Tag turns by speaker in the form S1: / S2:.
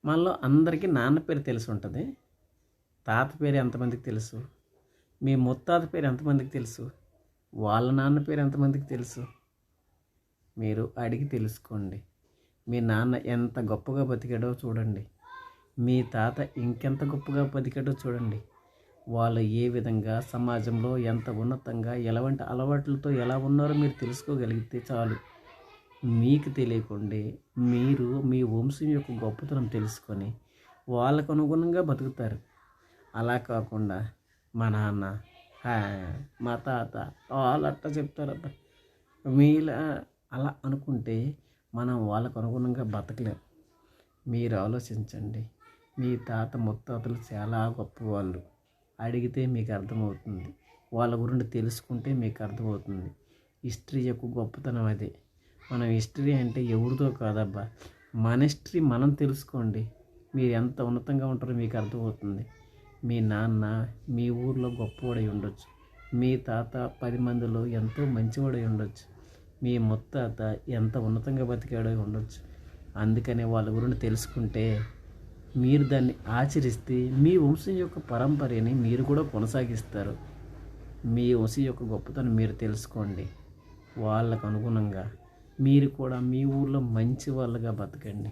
S1: మనలో అందరికీ నాన్న పేరు తెలిసి ఉంటుంది. తాత పేరు ఎంతమందికి తెలుసు? మీ ముత్తాత పేరు ఎంతమందికి తెలుసు? వాళ్ళ నాన్న పేరు ఎంతమందికి తెలుసు? మీరు అడిగి తెలుసుకోండి. మీ నాన్న ఎంత గొప్పగా బతికాడో చూడండి. మీ తాత ఇంకెంత గొప్పగా బతికాడో చూడండి. వాళ్ళు ఏ విధంగా సమాజంలో ఎంత ఉన్నతంగా ఎలాంటి అలవాట్లతో ఎలా ఉన్నారో మీరు తెలుసుకోగలిగితే చాలు. మీకు తెలియకుండే మీరు మీ వంశం యొక్క గొప్పతనం తెలుసుకొని వాళ్ళకు అనుగుణంగా బతుకుతారు. అలా కాకుండా మా నాన్న మా తాత వాళ్ళు అట్టా చెప్తారబ్బా మీలా అలా అనుకుంటే మనం వాళ్ళకు అనుగుణంగా బతకలేం. మీరు ఆలోచించండి. మీ తాత ముత్తాతలు చాలా గొప్పవాళ్ళు. అడిగితే మీకు అర్థమవుతుంది. వాళ్ళ గురించి తెలుసుకుంటే మీకు అర్థమవుతుంది. హిస్టరీ యొక్క గొప్పతనం అదే. మనం హిస్టరీ అంటే ఎవరితో కాదబ్బా, మన హిస్టరీ మనం తెలుసుకోండి. మీరు ఎంత ఉన్నతంగా ఉంటారో మీకు అర్థమవుతుంది. మీ నాన్న మీ ఊర్లో గొప్పవాడై ఉండొచ్చు. మీ తాత 10 మందిలో ఎంతో మంచివాడై ఉండొచ్చు. మీ ముత్తాత ఎంత ఉన్నతంగా బతికాడో ఉండొచ్చు. అందుకనే వాళ్ళ గురించి తెలుసుకుంటే మీరు దాన్ని ఆచరిస్తే మీ వంశం యొక్క పరంపరని మీరు కూడా కొనసాగిస్తారు. మీ వంశం యొక్క గొప్పతనం మీరు తెలుసుకోండి. వాళ్ళకు అనుగుణంగా మీరు కూడా మీ ఊళ్ళో మంచి వాళ్ళగా బతకండి.